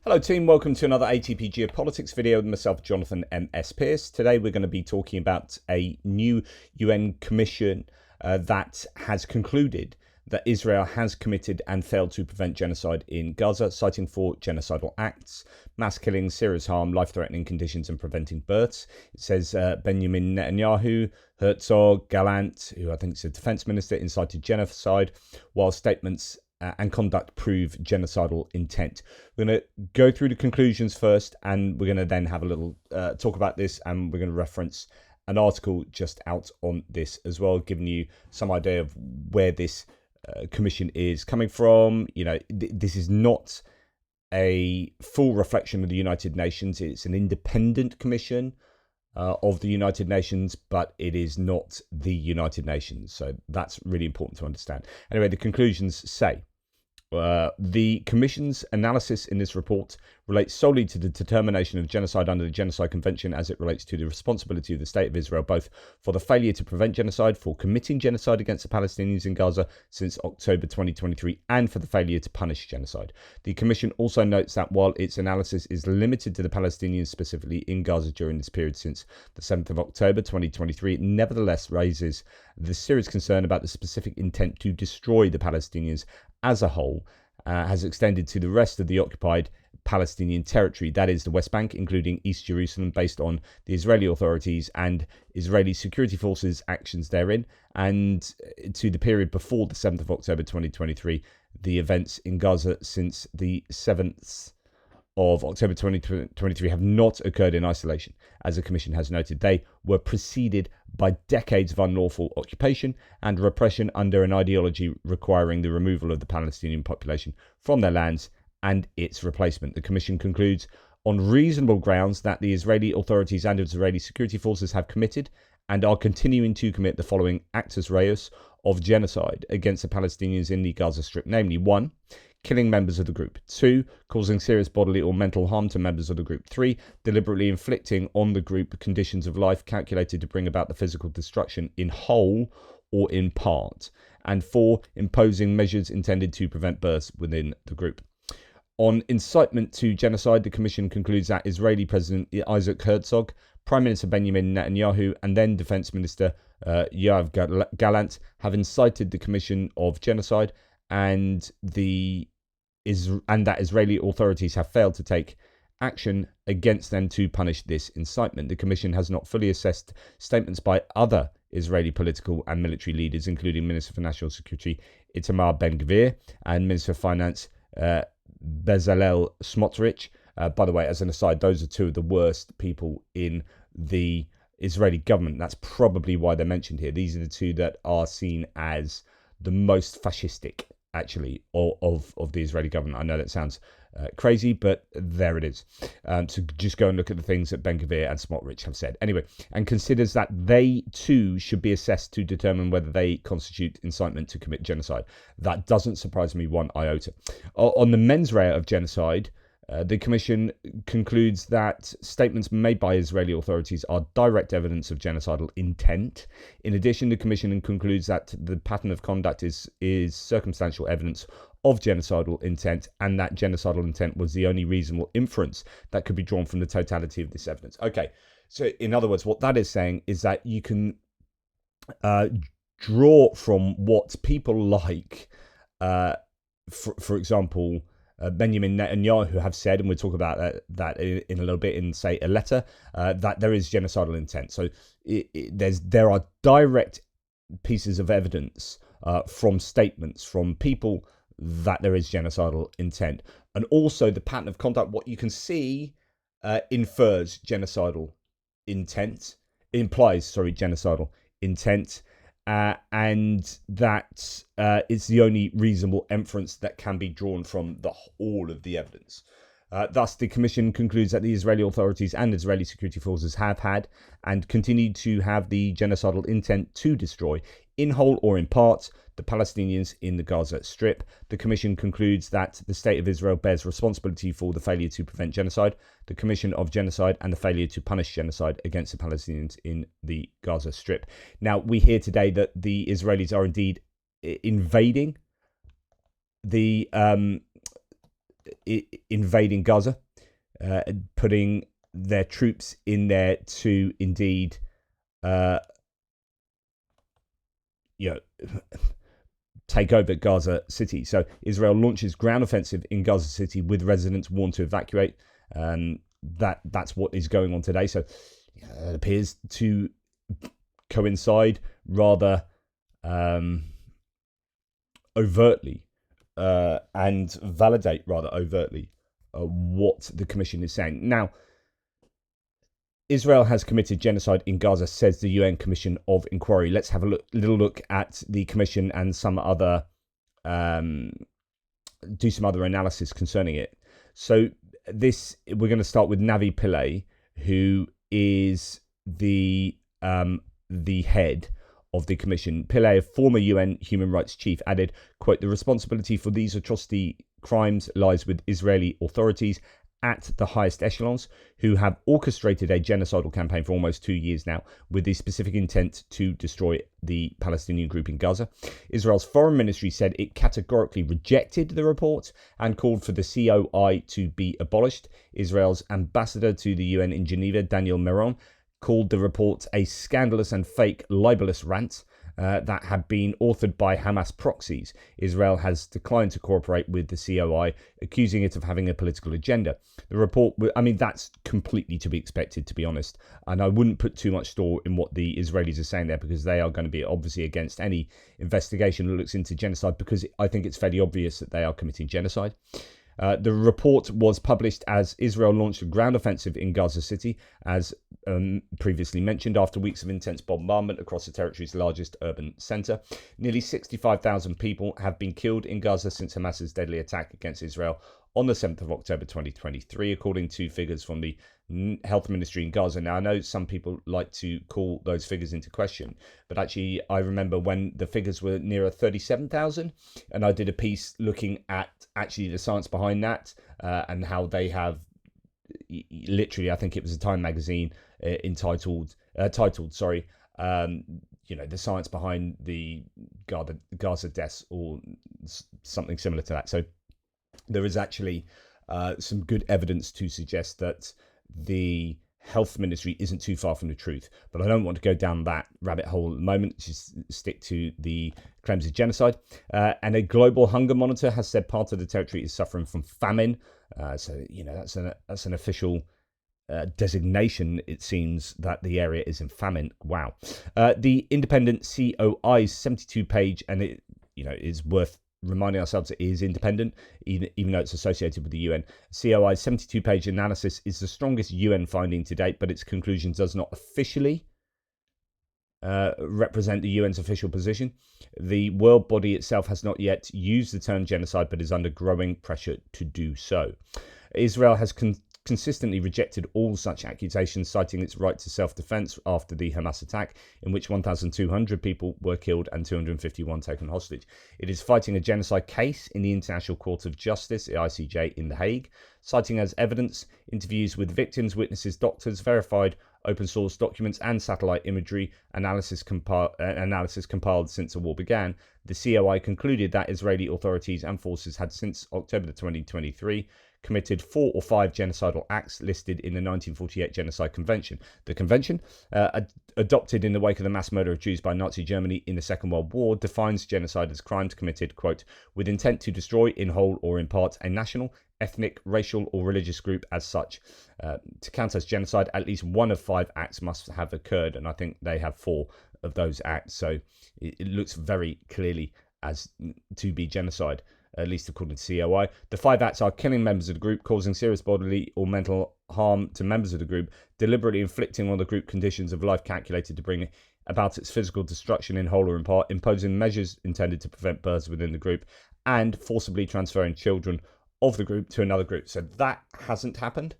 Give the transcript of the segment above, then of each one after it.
Hello team, welcome to another ATP Geopolitics video with myself, Jonathan M.S. Pearce. Today we're going to be talking about a new UN commission that has concluded that Israel has committed and failed to prevent genocide in Gaza, citing four genocidal acts: mass killings, serious harm, life-threatening conditions and preventing births. It says Benjamin Netanyahu, Herzog, Gallant, who I think is a defence minister, incited genocide, while statements and conduct prove genocidal intent. We're going to go through the conclusions first, and we're going to then have a little talk about this, and we're going to reference an article just out on this as well, giving you some idea of where this commission is coming from. You know, this is not a full reflection of the United Nations. It's an independent commission of the United Nations, but it is not the United Nations. So that's really important to understand. Anyway, the conclusions say, the Commission's analysis in this report relates solely to the determination of genocide under the Genocide Convention as it relates to the responsibility of the State of Israel, both for the failure to prevent genocide, for committing genocide against the Palestinians in Gaza since October 2023, and for the failure to punish genocide. The Commission also notes that while its analysis is limited to the Palestinians specifically in Gaza during this period since the 7th of October 2023, it nevertheless raises the serious concern about the specific intent to destroy the Palestinians as a whole has extended to the rest of the occupied Palestinian territory, that is the West Bank, including East Jerusalem, based on the Israeli authorities and Israeli security forces' actions therein, and to the period before the 7th of October 2023, the events in Gaza since the 7th of October 2023 have not occurred in isolation. As the Commission has noted, they were preceded by decades of unlawful occupation and repression under an ideology requiring the removal of the Palestinian population from their lands and its replacement. The Commission concludes on reasonable grounds that the Israeli authorities and Israeli security forces have committed and are continuing to commit the following actus reus of genocide against the Palestinians in the Gaza Strip, namely: 1. Killing members of the group; 2. Causing serious bodily or mental harm to members of the group; 3. Deliberately inflicting on the group conditions of life calculated to bring about the physical destruction in whole or in part; and 4. Imposing measures intended to prevent births within the group. On incitement to genocide, the Commission concludes that Israeli President Isaac Herzog, Prime Minister Benjamin Netanyahu, and then Defence Minister Gallant have incited the commission of genocide, and that Israeli authorities have failed to take action against them to punish this incitement. The Commission has not fully assessed statements by other Israeli political and military leaders, including Minister for National Security Itamar Ben-Gvir and Minister of Finance Bezalel Smotrich. By the way, as an aside, those are two of the worst people in the Israeli government. That's probably why they're mentioned here. These are the two that are seen as the most fascistic, actually, of the Israeli government. I know that sounds crazy, but there it is. So just go and look at the things that Ben-Gvir and Smotrich have said. Anyway, and considers that they too should be assessed to determine whether they constitute incitement to commit genocide. That doesn't surprise me one iota. On the mens rea of genocide, the Commission concludes that statements made by Israeli authorities are direct evidence of genocidal intent. In addition, the Commission concludes that the pattern of conduct is circumstantial evidence of genocidal intent, and that genocidal intent was the only reasonable inference that could be drawn from the totality of this evidence. Okay, so in other words, what that is saying is that you can draw from what people like, for example, Benjamin Netanyahu have said, and we'll talk about that in a little bit in, say, a letter, that there is genocidal intent. So there are direct pieces of evidence from statements from people that there is genocidal intent. And also the pattern of conduct, what you can see infers genocidal intent, implies, genocidal intent. And that is the only reasonable inference that can be drawn from all of the evidence. Thus, the Commission concludes that the Israeli authorities and Israeli security forces have had and continue to have the genocidal intent to destroy, in whole or in part, the Palestinians in the Gaza Strip. The Commission concludes that the State of Israel bears responsibility for the failure to prevent genocide, the commission of genocide, and the failure to punish genocide against the Palestinians in the Gaza Strip. Now, we hear today that the Israelis are indeed invading the invading Gaza, putting their troops in there to indeed, take over Gaza City. So Israel launches ground offensive in Gaza City with residents warned to evacuate. That's what is going on today. So it appears to coincide rather overtly and validate rather overtly what the commission is saying. Now, Israel has committed genocide in Gaza, says the UN Commission of Inquiry. Let's have a little look at the commission and some other do some other analysis concerning it. So we're going to start with Navi Pillay, who is the head of the commission. Pillay, a former UN human rights chief, added, quote, "The responsibility for these atrocity crimes lies with Israeli authorities at the highest echelons, who have orchestrated a genocidal campaign for almost 2 years now with the specific intent to destroy the Palestinian group in Gaza." Israel's foreign ministry said it categorically rejected the report and called for the COI to be abolished. Israel's ambassador to the UN in Geneva, Daniel Meron, called the report a scandalous and fake libelous rant that had been authored by Hamas proxies. Israel has declined to cooperate with the COI, accusing it of having a political agenda. The report, that's completely to be expected, to be honest. And I wouldn't put too much store in what the Israelis are saying there, because they are going to be obviously against any investigation that looks into genocide, because I think it's fairly obvious that they are committing genocide. The report was published as Israel launched a ground offensive in Gaza City, as previously mentioned, after weeks of intense bombardment across the territory's largest urban centre. Nearly 65,000 people have been killed in Gaza since Hamas's deadly attack against Israel on the 7th of October 2023, according to figures from the health ministry in Gaza. Now, I know some people like to call those figures into question, but actually I remember when the figures were nearer 37,000, and I did a piece looking at actually the science behind that, and how they have literally, I think it was a Time magazine titled the science behind the Gaza deaths, or something similar to that. So there is actually some good evidence to suggest that the health ministry isn't too far from the truth. But I don't want to go down that rabbit hole at the moment. Just stick to the claims of genocide. And a global hunger monitor has said part of the territory is suffering from famine. So that's an official designation, it seems, that the area is in famine. Wow. The independent COI's 72-page, and it is worth reminding ourselves it is independent, even though it's associated with the UN. COI's 72-page analysis is the strongest UN finding to date, but its conclusion does not officially represent the UN's official position. The world body itself has not yet used the term genocide, but is under growing pressure to do so. Israel has consistently rejected all such accusations, citing its right to self-defense after the Hamas attack, in which 1,200 people were killed and 251 taken hostage. It is fighting a genocide case in the International Court of Justice, the ICJ, in The Hague, citing as evidence interviews with victims, witnesses, doctors, verified open source documents and satellite imagery analysis compiled since the war began. The COI concluded that Israeli authorities and forces had since October 2023 committed 4 or 5 genocidal acts listed in the 1948 Genocide Convention. The convention, adopted in the wake of the mass murder of Jews by Nazi Germany in the Second World War, defines genocide as crimes committed, quote, with intent to destroy in whole or in part a national, ethnic, racial or religious group as such. To count as genocide, at least one of 5 acts must have occurred, and I think they have 4 of those acts, so it looks very clearly as to be genocide, at least according to COI. The 5 acts are killing members of the group, causing serious bodily or mental harm to members of the group, deliberately inflicting on the group conditions of life calculated to bring about its physical destruction in whole or in part, imposing measures intended to prevent births within the group, and forcibly transferring children of the group to another group. So that hasn't happened,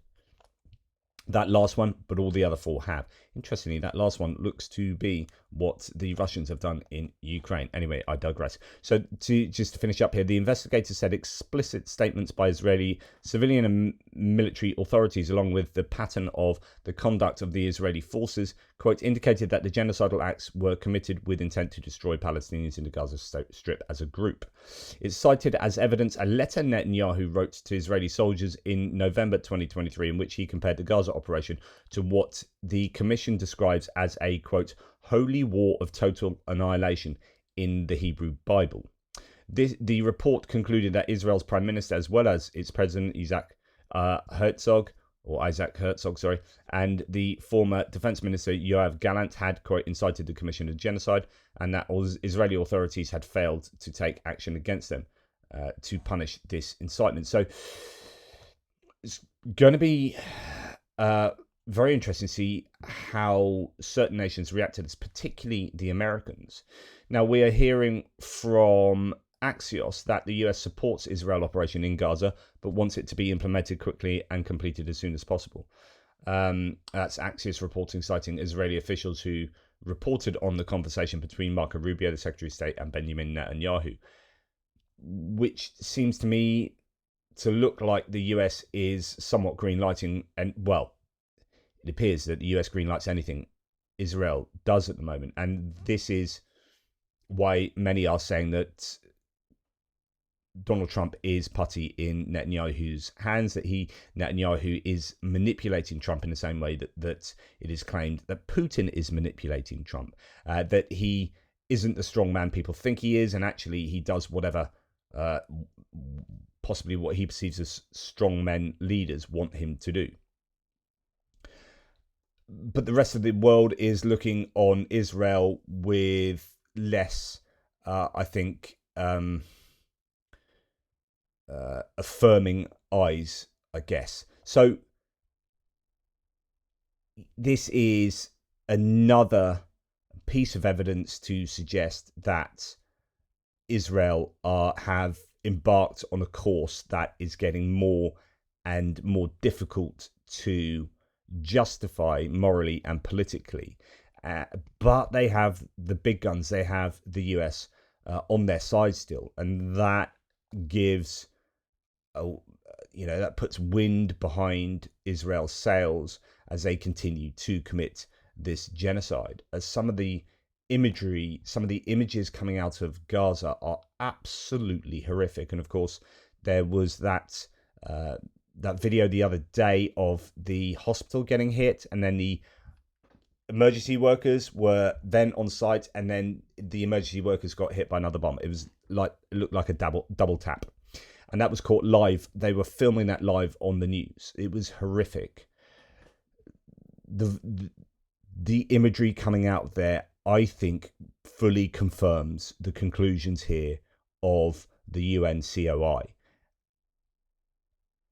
that last one, but all the other 4 have. Interestingly, that last one looks to be what the Russians have done in Ukraine. Anyway, I digress. So just to finish up here, the investigators said explicit statements by Israeli civilian and military authorities, along with the pattern of the conduct of the Israeli forces, quote, indicated that the genocidal acts were committed with intent to destroy Palestinians in the Gaza Strip as a group. It cited as evidence a letter Netanyahu wrote to Israeli soldiers in November 2023, in which he compared the Gaza operation to what the commission describes as a, quote, holy war of total annihilation in the Hebrew Bible. The report concluded that Israel's Prime Minister, as well as its President Isaac Herzog, and the former Defence Minister Gallant had, quote, incited the commission of genocide, and that Israeli authorities had failed to take action against them to punish this incitement. So it's going to be very interesting to see how certain nations react to this, particularly the Americans. Now, we are hearing from Axios that the US supports Israel operation in Gaza, but wants it to be implemented quickly and completed as soon as possible. That's Axios reporting, citing Israeli officials who reported on the conversation between Marco Rubio, the Secretary of State, and Benjamin Netanyahu, which seems to me to look like the US is somewhat green-lighting, and, well, it appears that the US green-lights anything Israel does at the moment. And this is why many are saying that Donald Trump is putty in Netanyahu's hands, that Netanyahu is manipulating Trump in the same way that it is claimed that Putin is manipulating Trump, that he isn't the strong man people think he is, and actually he does whatever possibly what he perceives as strong men leaders want him to do. But the rest of the world is looking on Israel with less, I think, affirming eyes, I guess. So this is another piece of evidence to suggest that Israel have embarked on a course that is getting more and more difficult to justify morally and politically. But they have the big guns. They have the US on their side still, and that gives that puts wind behind Israel's sails as they continue to commit this genocide. As some of the images coming out of Gaza are absolutely horrific, and of course there was that video the other day of the hospital getting hit, and then the emergency workers were then on site, and then the emergency workers got hit by another bomb. It looked like a double tap. And that was caught live. They were filming that live on the news. It was horrific. The imagery coming out there, I think, fully confirms the conclusions here of the UN COI.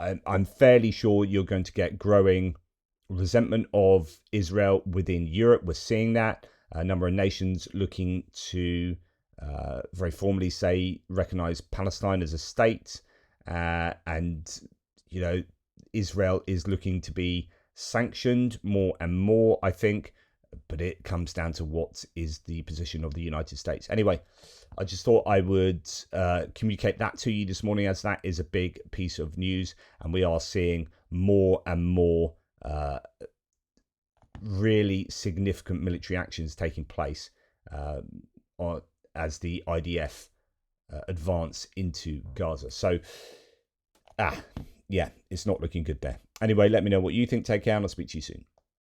I'm fairly sure you're going to get growing resentment of Israel within Europe. We're seeing that. A number of nations looking to very formally recognize Palestine as a state, and Israel is looking to be sanctioned more and more, I think, but it comes down to what is the position of the United States. Anyway, I just thought I would communicate that to you this morning, as that is a big piece of news, and we are seeing more and more really significant military actions taking place as the IDF advance into Gaza. So, it's not looking good there. Anyway, let me know what you think. Take care, and I'll speak to you soon.